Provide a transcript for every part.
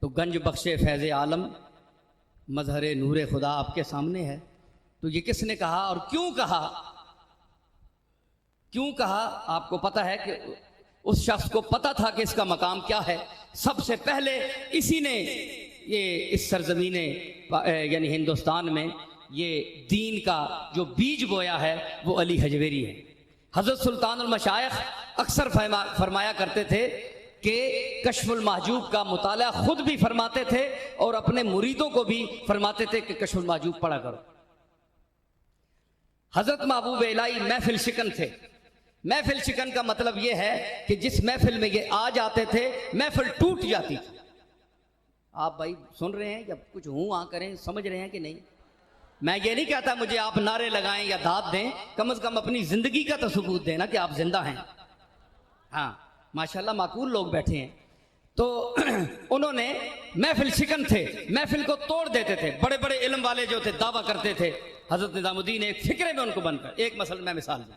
तो गंज बख्शे फैज़ आलम मजहर नूर खुदा आपके सामने है। तो ये किसने कहा और क्यों कहा? क्यों कहा? आपको पता है कि उस शख्स को पता था कि इसका मकाम क्या है। सबसे पहले इसी ने ये इस सरजमीन यानी हिंदुस्तान में ये दीन का जो बीज बोया है वो अली हजवेरी है। हज़रत सुल्तानुल मशाइख अक्सर फरमाया करते थे कि कश्फुल महजूब का मुताला खुद भी फरमाते थे और अपने मुरीदों को भी फरमाते थे कि कश्फुल महजूब पढ़ा करो। हज़रत महबूब इलाही महफिल शिकन थे। महफिल शिकन का मतलब यह है कि जिस महफिल में ये आ जाते थे महफिल टूट जाती थी। आप भाई सुन रहे हैं या कुछ हूँ आ करें, समझ रहे हैं कि नहीं? मैं ये नहीं कहता मुझे आप नारे लगाएं या दाद दें, कम से कम अपनी जिंदगी का तो सबूत देना कि आप जिंदा हैं। हाँ माशाल्लाह माकूल लोग बैठे हैं। तो उन्होंने महफिल शिकन थे, महफिल को तोड़ देते थे। बड़े बड़े इल्म वाले जो थे दावा करते थे। हजरत निजामुद्दीन एक फिक्रे में उनको बनकर एक मसल मैं मिसाल दूं।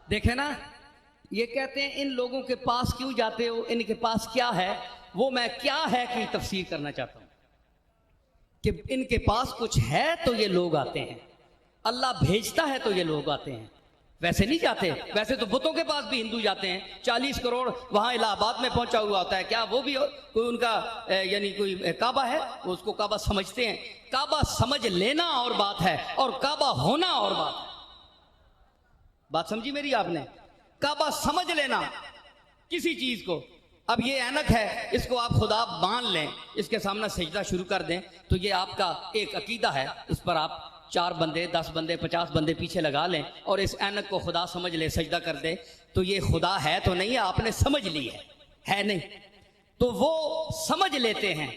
देखे ना, ये कहते हैं इन लोगों के पास क्यों जाते हो, इनके पास क्या है। वो मैं क्या है कि तफसीर करना चाहता हूं कि इनके पास कुछ है तो ये लोग आते हैं, अल्लाह भेजता है तो ये लोग आते हैं, वैसे नहीं जाते। वैसे तो बुतों के पास भी हिंदू जाते हैं। 40 करोड़ वहां इलाहाबाद में पहुंचा हुआ होता है, क्या वो भी कोई उनका यानी कोई काबा है, वो उसको काबा समझते हैं। काबा समझ लेना और बात है और काबा होना और बात है। बात समझी मेरी आपने? काबा समझ लेना किसी चीज को। अब ये ऐनक है, इसको आप खुदा मान लें, इसके सामने सजदा शुरू कर दें तो ये आपका एक अकीदा है। इस पर आप 4 बंदे 10 बंदे 50 बंदे पीछे लगा लें और इस ऐनक को खुदा समझ ले, सजदा कर दे, तो ये खुदा है तो नहीं है, आपने समझ ली है नहीं। तो वो समझ लेते हैं,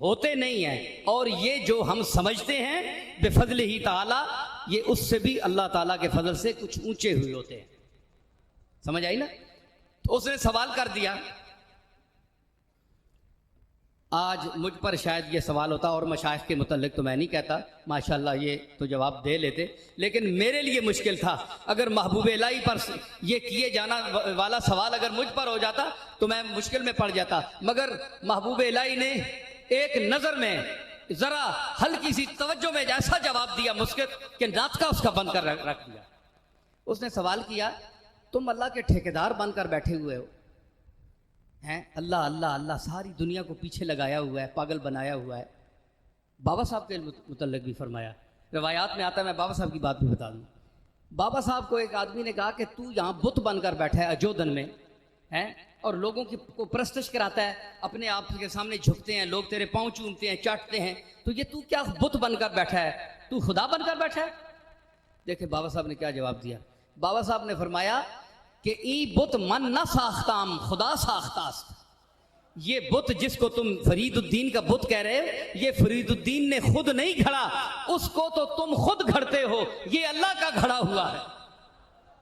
होते नहीं हैं। और ये जो हम समझते हैं बेफजल ही ताला, ये उससे भी अल्लाह ताला के फजल से कुछ ऊंचे हुए होते हैं। समझ आई ना? तो उसने सवाल कर दिया। आज मुझ पर शायद ये सवाल होता और मशाइख के मुतल्लिक तो मैं नहीं कहता, माशाल्लाह ये तो जवाब दे लेते, लेकिन मेरे लिए मुश्किल था। अगर महबूब इलाही पर ये किए जाना वाला सवाल अगर मुझ पर हो जाता तो मैं मुश्किल में पड़ जाता। मगर महबूब इलाही ने एक नज़र में ज़रा हल्की सी तवज्जो में ऐसा जवाब दिया मुस्किल कि नाटका उसका बंद कर रख दिया। उसने सवाल किया, तुम अल्लाह के ठेकेदार बनकर बैठे हुए हो हैं, अल्लाह अल्लाह अल्लाह सारी दुनिया को पीछे लगाया हुआ है, पागल बनाया हुआ है। बाबा साहब के मुतल्लिक भी फरमाया, रवायात में आता है, मैं बाबा साहब की बात भी बता दूँ। बाबा साहब को एक आदमी ने कहा कि तू यहाँ बुत बनकर बैठा है अजोदन में हैं और लोगों की को प्रस्तश कराता है, अपने आप के सामने झुकते हैं लोग, तेरे पाँव चूमते हैं, चाटते हैं, तो ये तू क्या बुत बनकर बैठा है, तू खुदा बनकर बैठा है? देखे बाबा साहब ने क्या जवाब दिया। बाबा साहब ने फरमाया कि ई बुत मन न साख्ताम खुदा साख्तास्त। ये बुत जिसको तुम फरीदुद्दीन का बुत कह रहे हो, ये फरीदुद्दीन ने खुद नहीं घड़ा, उसको तो तुम खुद घड़ते हो। ये अल्लाह का घड़ा हुआ है।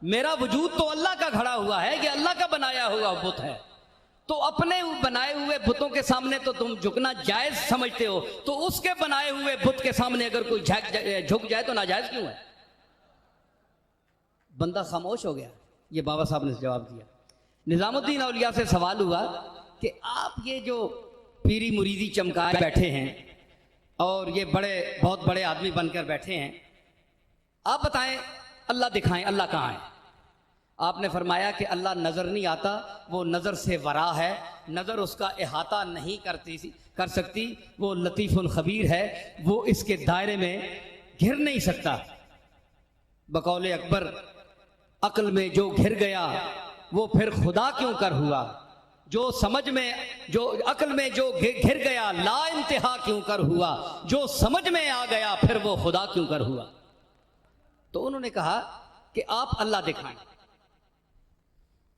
मेरा वजूद तो अल्लाह का घड़ा हुआ है, ये अल्लाह का बनाया हुआ बुत है। तो अपने बनाए हुए बुतों के सामने तो तुम झुकना जायज समझते हो, तो उसके बनाए हुए बुत के सामने अगर कोई झुक जाए तो नाजायज क्यों है? बंदा खामोश हो गया। ये बाबा साहब ने जवाब दिया। निजामुद्दीन औलिया से सवाल हुआ कि आप ये जो पीरी मुरीदी चमकाए बैठे हैं और ये बहुत बड़े आदमी बनकर बैठे हैं, आप बताएं अल्लाह दिखाएं, अल्लाह कहाँ है? आपने फरमाया कि अल्लाह नज़र नहीं आता, वो नज़र से वरा है, नज़र उसका अहाता नहीं कर सकती, वो लतीफ़ुल खबीर है, वो इसके दायरे में घिर नहीं सकता। बकौले अकबर, अक्ल में जो घिर गया वो फिर खुदा क्यों कर हुआ, जो समझ में जो अक्ल में जो घिर गया ला इंतहा क्यों कर हुआ, जो समझ में आ गया फिर वो खुदा क्यों कर हुआ। तो उन्होंने कहा कि आप अल्लाह दिखाएं।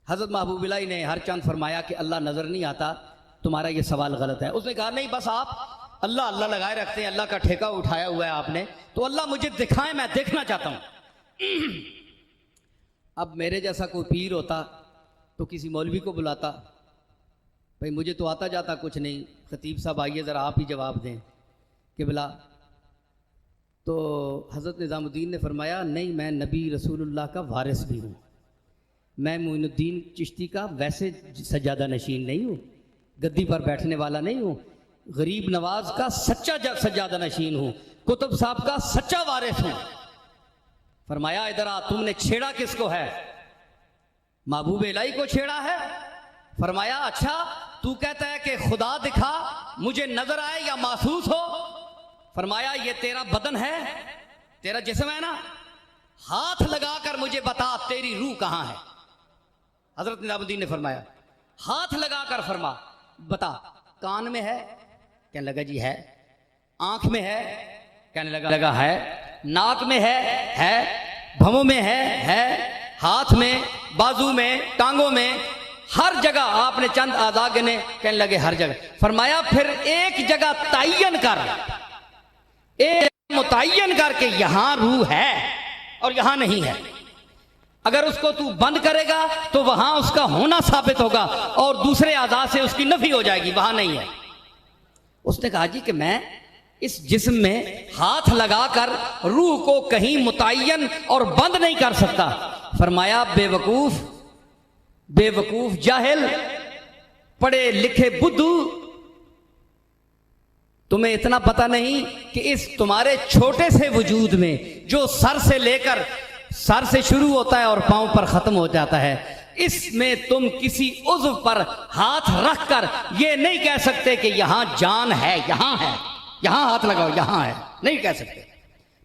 हजरत महबूब इलाही ने हर चंद फरमाया कि अल्लाह नजर नहीं आता, तुम्हारा ये सवाल गलत है। उसने कहा नहीं, बस आप अल्लाह अल्लाह लगाए रखते हैं, अल्लाह का ठेका उठाया हुआ है आपने, तो अल्लाह मुझे दिखाएं, मैं देखना चाहता हूं। अब मेरे जैसा कोई पीर होता तो किसी मौलवी को बुलाता, भाई मुझे तो आता जाता कुछ नहीं, खतीब साहब आइए ज़रा आप ही जवाब दें कि भला तो हज़रत निज़ामुद्दीन ने फरमाया, नहीं, मैं नबी रसूलुल्लाह का वारिस भी हूँ, मैं मोइनुद्दीन चिश्ती का वैसे सज्जादा नशीन नहीं हूँ, गद्दी पर बैठने वाला नहीं हूँ, गरीब नवाज का सच्चा सज्जादा नशीन हूँ, कुतुब साहब का सच्चा वारिस हूँ। फरमाया, इधर आ, तुमने छेड़ा किसको है? महबूब इलाही को छेड़ा है। फरमाया, अच्छा, तू कहता है कि खुदा दिखा, मुझे नजर आए या महसूस हो। फरमाया, ये तेरा बदन है, तेरा जिस्म है ना, हाथ लगाकर मुझे बता तेरी रूह कहां है। हजरत निजामुद्दीन ने फरमाया, हाथ लगाकर फरमा बता, कान में है? कहने लगा जी है। आंख में है? कहने लगा है। नाक में है। भवों में है। हाथ में, बाजू में, टांगों में, हर जगह आपने चंद आज़ा गिने। कहने लगे हर जगह। फरमाया, फिर एक जगह तयन कर, एक मुतय्यन करके यहां रूह है और यहां नहीं है। अगर उसको तू बंद करेगा तो वहां उसका होना साबित होगा और दूसरे आज़ा से उसकी नफी हो जाएगी, वहां नहीं है। उसने कहा जी कि मैं इस जिस्म में हाथ लगाकर रूह को कहीं मुतय्यन और बंद नहीं कर सकता। फरमाया, बेवकूफ, बेवकूफ, जाहिल, पढ़े लिखे बुद्धू, तुम्हें इतना पता नहीं कि इस तुम्हारे छोटे से वजूद में जो सर से लेकर, सर से शुरू होता है और पांव पर खत्म हो जाता है, इसमें तुम किसी उज़्व पर हाथ रखकर ये नहीं कह सकते कि यहां जान है, यहां है, यहां हाथ लगाओ, यहां है, नहीं कह सकते।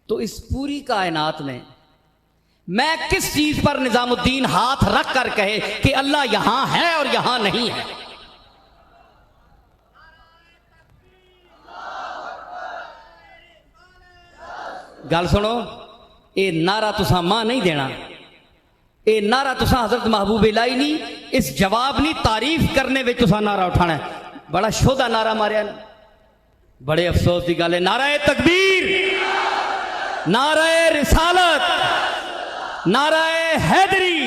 तो इस पूरी कायनात में मैं किस चीज पर निजामुद्दीन हाथ रख कर कहे कि अल्लाह यहां है और यहां नहीं है? गल सुनो, ये नारा तुसा मां नहीं देना, ये नारा तुसा हजरत महबूब इलाही नहीं, इस जवाब नहीं, तारीफ करने में तुसा नारा उठाना है। बड़ा शोधा नारा मारिया, बड़े अफसोस की गल है। नाराए तकबीर, नाराए रिसालत, नाराए हैदरी।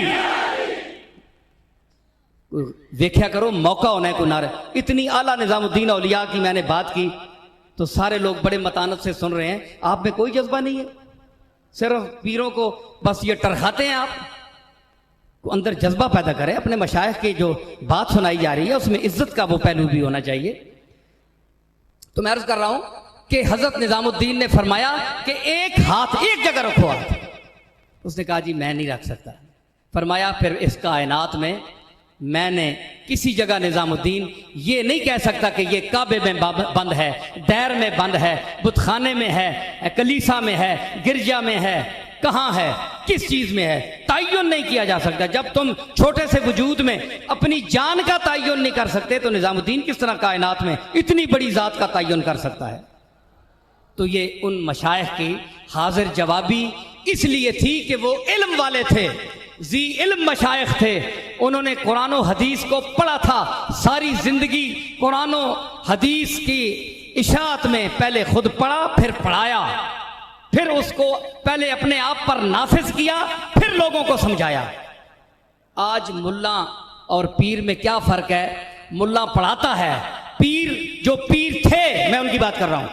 देखा करो, मौका होना है कोई नारा। इतनी आला निजामुद्दीन औलिया की मैंने बात की तो सारे लोग बड़े मतानत से सुन रहे हैं। आप में कोई जज्बा नहीं है, सिर्फ पीरों को बस ये टरखाते हैं। आप को अंदर जज्बा पैदा करें। अपने मशाइख की जो बात सुनाई जा रही है उसमें इज्जत का वो पहलू भी होना चाहिए। तो मैं अर्ज कर रहा हूं कि हजरत निजामुद्दीन ने फरमाया कि एक हाथ एक जगह रखो हाथ। उसने कहा जी मैं नहीं रख सकता। फरमाया, फिर इस कायनात में मैंने किसी जगह निजामुद्दीन ये नहीं कह सकता कि ये काबे में बंद है, दैर में बंद है, बुतखाने में है, कलीसा में है, गिरजा में है, कहां है, किस चीज में है, तय्युन नहीं किया जा सकता। जब तुम छोटे से वजूद में अपनी जान का तय्युन नहीं कर सकते तो निजामुद्दीन किस तरह कायनात में इतनी बड़ी जात का तय्युन कर सकता है? तो ये उन मशाइख की हाजिर जवाबी इसलिए थी कि वो इल्म वाले थे, जी इल्म मशाइख थे। उन्होंने कुरान और हदीस को पढ़ा था, सारी जिंदगी कुरान और हदीस की इशाअत में पहले खुद पढ़ा, फिर पढ़ाया, फिर उसको पहले अपने आप पर नाफिज किया, फिर लोगों को समझाया। आज मुल्ला और पीर में क्या फर्क है? मुल्ला पढ़ाता है, पीर जो पीर थे, मैं उनकी बात कर रहा हूं,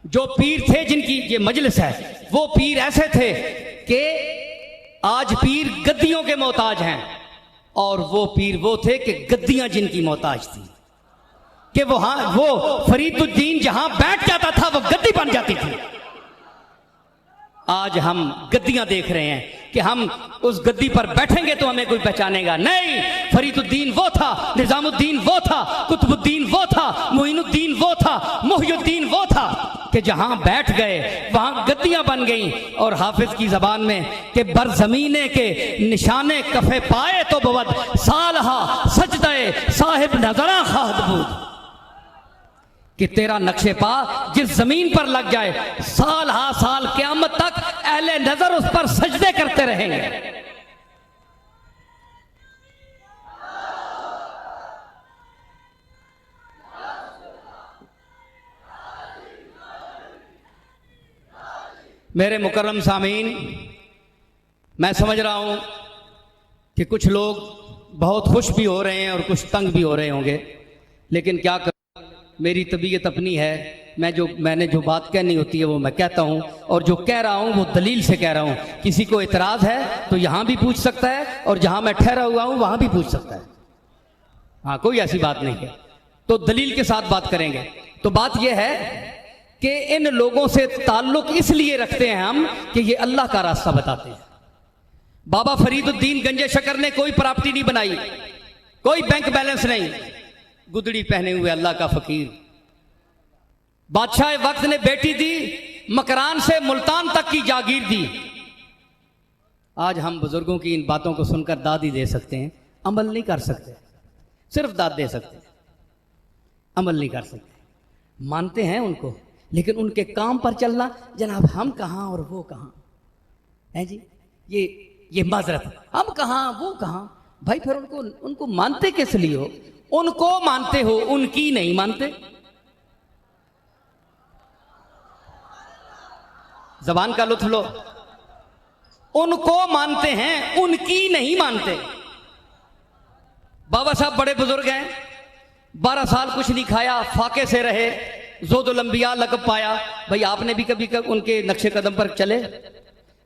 जो पीर थे जिनकी ये मजलिस है, वो पीर ऐसे थे कि आज पीर गद्दियों के मोहताज हैं, और वो पीर वो थे कि गद्दियां जिनकी मोहताज थी, कि वो फरीदुद्दीन जहां बैठ जाता था वो गद्दी बन जाती थी। आज हम गद्दियां देख रहे हैं कि हम उस गद्दी पर बैठेंगे तो हमें कोई पहचानेगा नहीं। फरीदुद्दीन वो था, निजामुद्दीन वो था, कुतुबुद्दीन वो था, मोइनुद्दीन वो था, मुहय्युद्दीन वो था कि जहां बैठ गए वहां गद्दियां बन गईं। और हाफिज की जबान में कि बरजमीने के निशाने कफे पाए तो बवद सालहा सजदे साहिब नजरा खादबूद, कि तेरा नक्शे पा जिस जमीन पर लग जाए साल हा साल क़यामत तक अहले नजर उस पर सजदे करते रहेंगे। मेरे मुकर्रम सामीन, मैं समझ रहा हूं कि कुछ लोग बहुत खुश भी हो रहे हैं और कुछ तंग भी हो रहे होंगे, लेकिन क्या मेरी तबीयत अपनी है मैंने जो बात कहनी होती है वो मैं कहता हूँ, और जो कह रहा हूँ वो दलील से कह रहा हूँ। किसी को इतराज़ है तो यहाँ भी पूछ सकता है, और जहाँ मैं ठहरा हुआ हूँ वहाँ भी पूछ सकता है। हाँ, कोई ऐसी बात नहीं है, तो दलील के साथ बात करेंगे। तो बात यह है कि इन लोगों से ताल्लुक इसलिए रखते हैं हम कि ये अल्लाह का रास्ता बताते हैं। बाबा फरीदुद्दीन गंजे शकर ने कोई प्रॉपर्टी नहीं बनाई, कोई बैंक बैलेंस नहीं, गुदड़ी पहने हुए अल्लाह का फकीर। बादशाह वक्त ने बेटी दी, मकरान से मुल्तान तक की जागीर दी। आज हम बुजुर्गों की इन बातों को सुनकर दाद ही दे सकते हैं, अमल नहीं कर सकते। सिर्फ दाद दे सकते हैं, अमल नहीं कर सकते। मानते हैं उनको, लेकिन उनके काम पर चलना, जनाब हम कहाँ और वो कहाँ है जी, ये माजरत, हम कहाँ वो कहाँ। भाई फिर उनको मानते किस लिए हो? उनको मानते हो, उनकी नहीं मानते। जबान का लुत्फ लो। उनको मानते हैं, उनकी नहीं मानते। बाबा साहब बड़े बुजुर्ग हैं, 12 साल कुछ नहीं खाया, फाके से रहे, ज़ोदुल अंबिया लक़ब पाया। भाई आपने भी कभी उनके नक्शे कदम पर चले?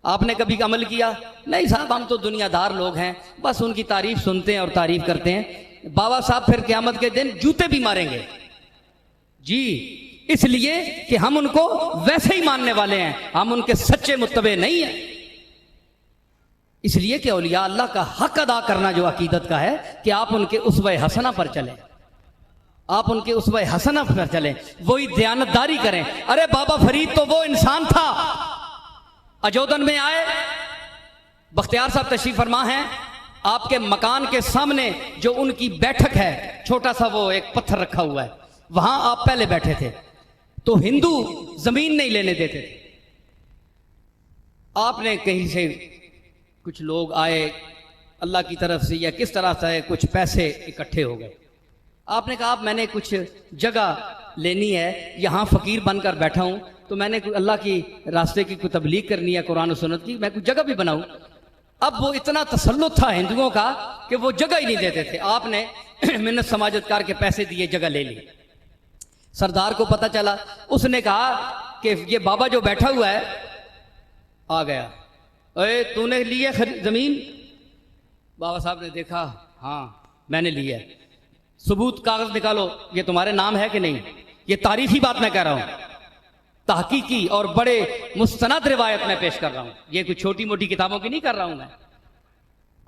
आपने कभी अमल किया? नहीं साहब, हम तो दुनियादार लोग हैं, बस उनकी तारीफ सुनते हैं और तारीफ करते हैं। बाबा साहब फिर क़यामत के दिन जूते भी मारेंगे जी, इसलिए कि हम उनको वैसे ही मानने वाले हैं, हम उनके सच्चे मुत्तबे नहीं हैं। इसलिए कि औलिया अल्लाह का हक अदा करना जो अकीदत का है कि आप उनके उस्वे हसना पर चलें, आप उनके उस्वे हसना पर चलें, वही दयानतदारी करें। अरे बाबा फरीद तो वो इंसान था, अजोदन में आए, बख्तियार साहब तशरीफ फरमा हैं, आपके मकान के सामने जो उनकी बैठक है, छोटा सा वो एक पत्थर रखा हुआ है, वहां आप पहले बैठे थे। तो हिंदू जमीन नहीं लेने देते थे। आपने कहीं से कुछ लोग आए अल्लाह की तरफ से या किस तरह से कुछ पैसे इकट्ठे हो गए। आपने कहा आप मैंने कुछ जगह लेनी है, यहाँ फकीर बनकर बैठा हूँ, तो मैंने अल्लाह की रास्ते की कोई तबलीग करनी है, कुरान और सुन्नत की, मैं कुछ जगह भी बनाऊँ। अब वो इतना तसल्लुत था हिंदुओं का कि वो जगह ही नहीं देते थे। आपने मिन्नत समाजतकार के पैसे दिए, जगह ले ली। सरदार को पता चला, उसने कहा कि ये बाबा जो बैठा हुआ है आ गया, अरे तूने ली है जमीन? बाबा साहब ने देखा, हाँ मैंने ली है। सबूत कागज निकालो, ये तुम्हारे नाम है कि नहीं? ये तारीखी बात मैं कह रहा हूं, तहकीकी और बड़े मुस्तनद रिवायत में पेश कर रहा हूं, ये कुछ छोटी मोटी किताबों की नहीं कर रहा हूं मैं।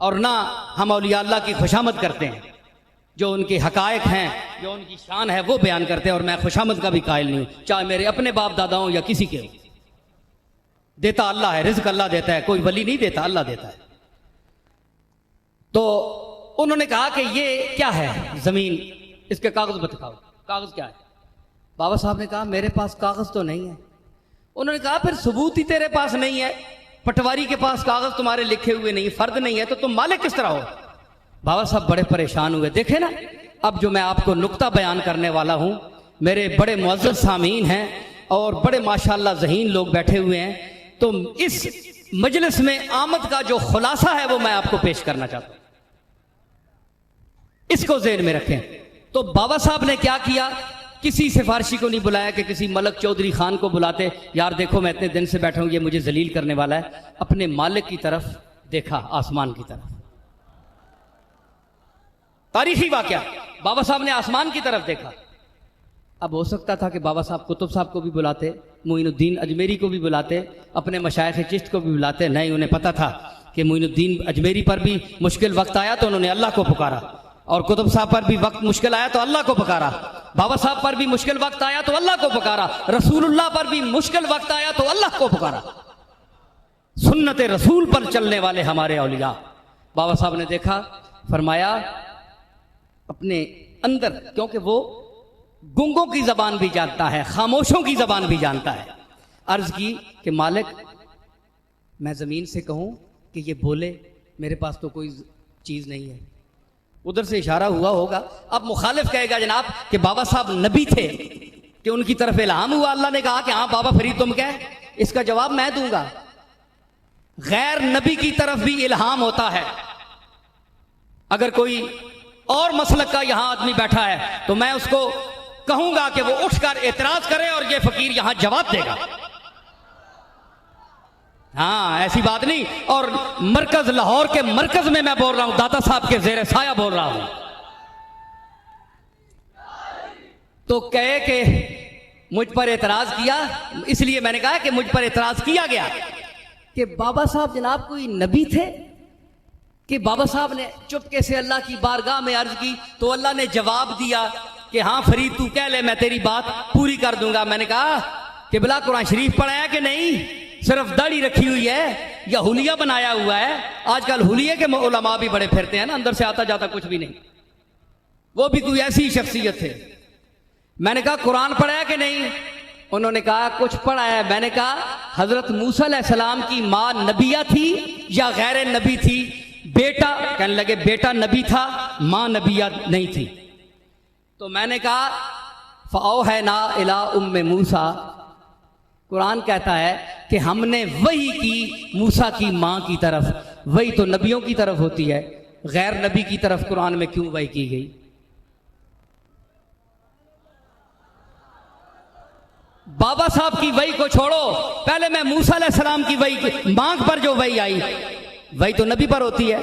और ना हम औलिया अल्लाह की खुशामद करते हैं, जो उनके हकायक हैं, जो उनकी शान है वो बयान करते हैं, और मैं खुशामद का भी कायल नहीं हूं, चाहे मेरे अपने बाप दादा हो या किसी के हो। देता अल्लाह है, रिज़्क़ अल्लाह देता है, कोई वली नहीं देता, अल्लाह देता है। तो उन्होंने कहा कि ये क्या है जमीन, इसके कागज बताओ, कागज क्या है? बाबा साहब ने कहा मेरे पास कागज तो नहीं है। उन्होंने कहा फिर सबूत ही तेरे पास नहीं है, पटवारी के पास कागज तुम्हारे लिखे हुए नहीं, फर्द नहीं है, तो तुम मालिक किस तरह हो? बाबा साहब बड़े परेशान हुए। देखे ना, अब जो मैं आपको नुक्ता बयान करने वाला हूं, मेरे बड़े मुअज़्ज़ज़ सामीन हैं और बड़े माशाअल्लाह ज़हीन लोग बैठे हुए हैं, तो इस मजलिस में आमद का जो खुलासा है वो मैं आपको पेश करना चाहता हूं, इसको ज़हन में रखें। तो बाबा साहब ने क्या किया, किसी सिफारिशी को नहीं बुलाया कि किसी मलक चौधरी खान को बुलाते, यार देखो मैं इतने दिन से बैठा हूं, ये मुझे जलील करने वाला है। अपने मालिक की तरफ देखा, आसमान की तरफ। तारीखी वाकया, बाबा साहब ने आसमान की तरफ देखा। अब हो सकता था कि बाबा साहब कुतुब साहब को भी बुलाते, मोइनुद्दीन अजमेरी को भी बुलाते, अपने मशाइख चिश्त को भी बुलाते। नहीं, उन्हें पता था कि मोइनुद्दीन अजमेरी पर भी मुश्किल वक्त आया तो उन्होंने अल्लाह को पुकारा, और कुतुब साहब पर भी वक्त मुश्किल आया तो अल्लाह को पुकारा, बाबा साहब पर भी मुश्किल वक्त आया तो अल्लाह को पुकारा, रसूलुल्लाह पर भी मुश्किल वक्त आया तो अल्लाह को पुकारा। सुन्नत रसूल पर चलने वाले हमारे औलिया। बाबा साहब ने देखा, फरमाया अपने अंदर, क्योंकि वो गूंगों की जबान भी जानता है, खामोशों की जबान भी जानता है, अर्ज की कि मालिक मैं जमीन से कहूं कि ये बोले, मेरे पास तो कोई चीज नहीं है। उधर से इशारा हुआ होगा। अब मुखालिफ कहेगा जनाब कि बाबा साहब नबी थे, कि उनकी तरफ इल्हाम हुआ, अल्लाह ने कहा कि हाँ बाबा फरीद तुम क्या? इसका जवाब मैं दूंगा, गैर नबी की तरफ भी इल्हाम होता है। अगर कोई और मसलक का यहां आदमी बैठा है तो मैं उसको कहूंगा कि वो उठकर एतराज करे और ये फकीर यहां जवाब देगा। हाँ, ऐसी बात नहीं। और मरकज लाहौर के मरकज में मैं बोल रहा हूं, दाता साहब के जेर साया बोल रहा हूं। तो कहे कि मुझ पर एतराज किया, इसलिए मैंने कहा कि मुझ पर एतराज किया गया कि बाबा साहब जनाब कोई नबी थे कि बाबा साहब ने चुपके से अल्लाह की बारगाह में अर्ज की तो अल्लाह ने जवाब दिया कि हाँ फरीद तू कह ले, मैं तेरी बात पूरी कर दूंगा। मैंने कहा कि बिला कुरान शरीफ पढ़ा है कि नहीं, सिर्फ दाढ़ी रखी हुई है या हुलिया बनाया हुआ है। आजकल हुलिये के उलमा भी बड़े फिरते हैं ना, अंदर से आता जाता कुछ भी नहीं। वो भी कोई ऐसी शख्सियत थे। मैंने कहा कुरान पढ़ा है कि नहीं, उन्होंने कहा कुछ पढ़ा है। मैंने कहा हजरत मूसा अलैहिस्सलाम की माँ नबिया थी या गैर नबी थी? बेटा, कहने लगे बेटा नबी था, माँ नबिया नहीं थी। तो मैंने कहा फ़औहैना इला उम्मे मूसा, कुरान कहता है कि हमने वही की मूसा की माँ की तरफ। वही तो नबियों की तरफ होती है, गैर नबी की तरफ कुरान में क्यों वही की गई? बाबा साहब की वही को छोड़ो, पहले मैं मूसा अलैहिस्सलाम की वही मांग पर जो वही आई, वही तो नबी पर होती है।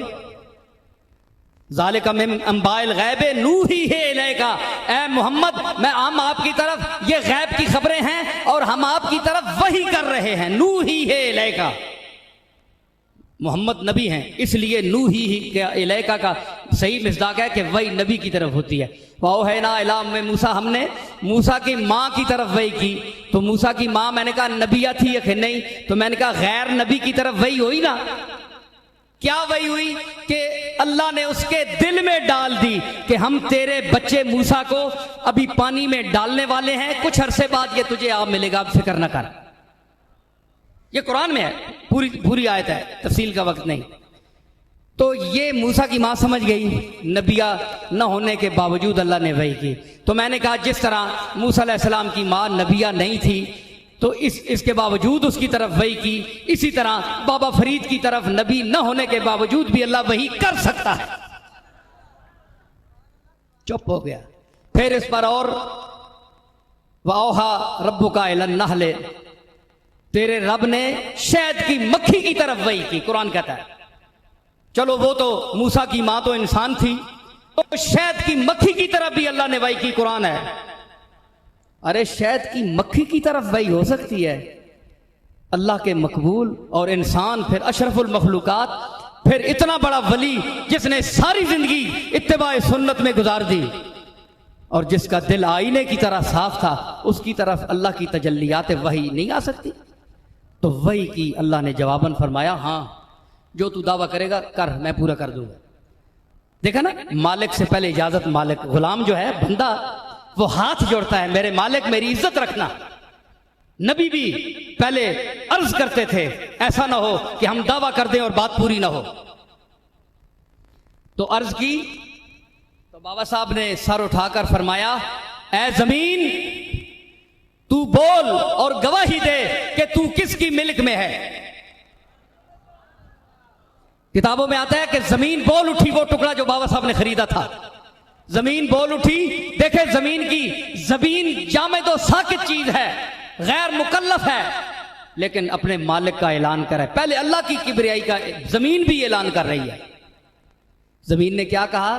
ज़ालिका मिन अंबाइल गैबे नूही है इलैका, ऐ मोहम्मद मैं हम आपकी तरफ ये गैब की खबरें हैं और हम आपकी तरफ वही कर रहे हैं। नूही है इलैका, मोहम्मद नबी हैं इसलिए नूही ही इलैका का सही मिसदाक है कि वही नबी की तरफ होती है। फ़औहैना इला उम्मे मूसा, हमने मूसा की माँ की तरफ वही की। तो मूसा की माँ मैंने कहा नबिया थी या नहीं? तो मैंने कहा गैर नबी की तरफ वही हुई ना। क्या वही हुई कि अल्लाह ने उसके दिल में डाल दी कि हम तेरे बच्चे मूसा को अभी पानी में डालने वाले हैं, कुछ अरसे बाद ये तुझे आप मिलेगा, अब फिक्र न कर। ये कुरान में है, पूरी आयत है, तफसील का वक्त नहीं। तो ये मूसा की माँ समझ गई, नबिया न होने के बावजूद अल्लाह ने वही की। तो मैंने कहा जिस तरह मूसा अलैहिस्सलाम की माँ नबिया नहीं थी तो इसके बावजूद उसकी तरफ वही की, इसी तरह बाबा फरीद की तरफ नबी न होने के बावजूद भी अल्लाह वही कर सकता है। चुप हो गया। फिर इस पर और वाओहा रब्बुका इलन नहले, तेरे रब ने शहद की मक्खी की तरफ वही की। कुरान कहता है चलो वो तो मूसा की माँ तो इंसान थी, तो शहद की मक्खी की तरफ भी अल्लाह ने वही की। कुरान है। अरे शहद की मक्खी की तरफ वही हो सकती है? अल्लाह के मकबूल और इंसान, फिर अशरफुल मखलूकात, फिर इतना बड़ा वली जिसने सारी जिंदगी इत्तिबाए सुन्नत में गुजार दी और जिसका दिल आईने की तरह साफ था, उसकी तरफ अल्लाह की तजल्लियात वही नहीं आ सकती? तो वही की अल्लाह ने जवाबन फरमाया हाँ जो तू दावा करेगा कर, मैं पूरा कर दूंगा। देखा ना, मालिक से पहले इजाजत मालिक। गुलाम जो है बंदा वो हाथ जोड़ता है, मेरे मालिक मेरी इज्जत रखना। नबी भी पहले अर्ज करते थे, ऐसा ना हो कि हम दावा कर दें और बात पूरी ना हो। तो अर्ज की तो बाबा साहब ने सर उठाकर फरमाया ऐ जमीन तू बोल और गवाही दे कि तू किसकी मिल्क में है। किताबों में आता है कि जमीन बोल उठी, वो टुकड़ा जो बाबा साहब ने खरीदा था, जमीन बोल उठी। देखे जमीन की जमीन जामेद और साकित चीज है, गैर मुकल्लफ है, लेकिन अपने मालिक का ऐलान करे। पहले अल्लाह की किबरियाई का जमीन भी ऐलान कर रही है। जमीन ने क्या कहा?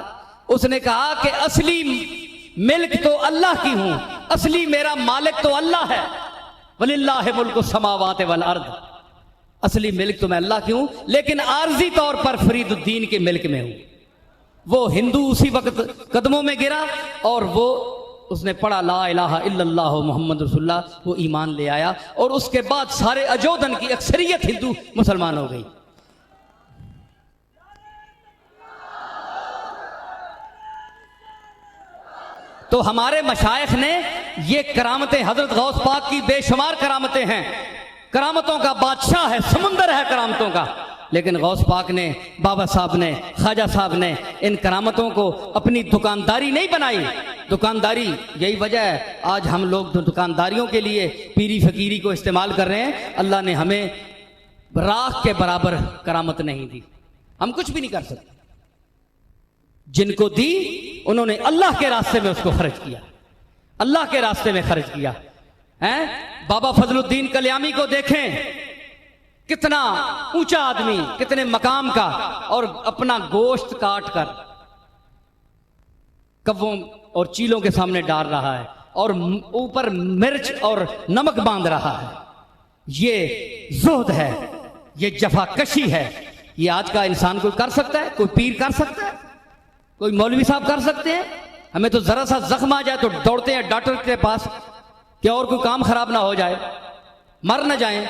उसने कहा कि असली मिल्क तो अल्लाह की हूं, असली मेरा मालिक तो अल्लाह है। वलिल्लाहि मुल्कु समावाति वल अर्द, असली मिल्क तो मैं अल्लाह की हूं, लेकिन आर्जी तौर पर फरीदुद्दीन के मिल्क में हूं। वो हिंदू उसी वक्त कदमों में गिरा और वो उसने पढ़ा ला इलाहा इल्लल्लाह मोहम्मद रसूलुल्लाह, वो ईमान ले आया और उसके बाद सारे अजोदन की अक्सरियत हिंदू मुसलमान हो गई। तो हमारे मशाइख ने ये करामतें, हजरत गौस पाक की बेशुमार करामतें हैं, करामतों का बादशाह है, समुंदर है करामतों का, लेकिन गौस पाक ने, बाबा साहब ने, ख्वाजा साहब ने इन करामतों को अपनी दुकानदारी नहीं बनाई। दुकानदारी, यही वजह है आज हम लोग दुकानदारियों के लिए पीरी फकीरी को इस्तेमाल कर रहे हैं। अल्लाह ने हमें राख के बराबर करामत नहीं दी, हम कुछ भी नहीं कर सकते। जिनको दी उन्होंने अल्लाह के रास्ते में उसको खर्च किया। अल्लाह के रास्ते में खर्च किया है। बाबा फजलुद्दीन कल्यामी को देखें, कितना ऊंचा आदमी, कितने मकाम का, और अपना गोश्त काट कर कव्वों और चीलों के सामने डाल रहा है और ऊपर मिर्च और नमक बांध रहा है। ये ज़ुहद है, ये जफाकशी है। ये आज का इंसान कोई कर सकता है? कोई पीर कर सकता है? कोई मौलवी साहब कर सकते हैं? हमें तो जरा सा जख्म आ जाए तो दौड़ते हैं डॉक्टर के पास कि और कोई काम खराब ना हो जाए, मर ना जाए।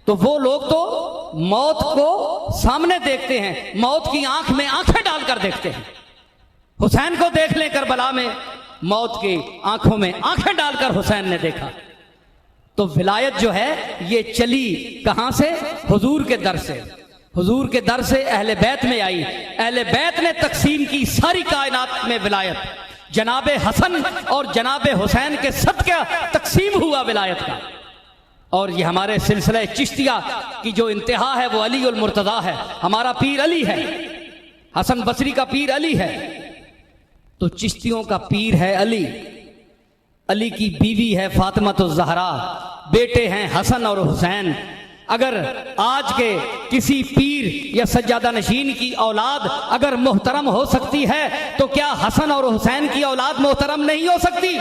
तो वो लोग तो मौत को सामने देखते हैं, मौत की आंख में आंखें डालकर देखते हैं। हुसैन को देख लें करबला में, मौत की आंखों में आंखें डालकर हुसैन ने देखा। तो विलायत जो है ये चली कहां से? हुजूर के दर से। हुजूर के दर से अहले बैत में आई। अहले बैत ने तकसीम की सारी कायनात में विलायत। जनाबे हसन और जनाबे हुसैन के सदका तकसीम हुआ विलायत का। और ये हमारे सिलसिले चिश्तिया की जो इंतहा है वो अली उल मुर्तज़ा है। हमारा पीर अली है, हसन बसरी का पीर अली है। तो चिश्तियों का पीर है अली। अली की बीवी है फातिमा तो ज़हरा, बेटे हैं हसन और हुसैन। अगर आज के किसी पीर या सज्जादा नशीन की औलाद अगर मोहतरम हो सकती है तो क्या हसन और हुसैन की औलाद मोहतरम नहीं हो सकती?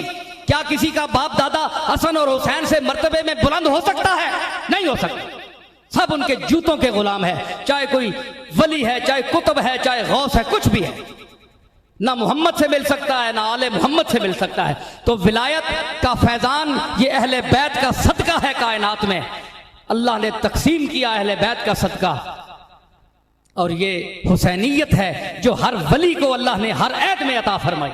क्या किसी का बाप दादा हसन और हुसैन से मर्तबे में बुलंद हो सकता है? नहीं हो सकता। सब उनके जूतों के गुलाम है, चाहे कोई वली है, चाहे कुतुब है, चाहे गौस है, कुछ भी है। ना मोहम्मद से मिल सकता है, ना आले मोहम्मद से मिल सकता है। तो विलायत का फैजान ये अहले बैत का सदका है। कायनात में अल्लाह ने तकसीम किया अहले बैत का सदका। और ये हुसैनियत है जो हर वली को अल्लाह ने हर ऐद में अता फरमाई।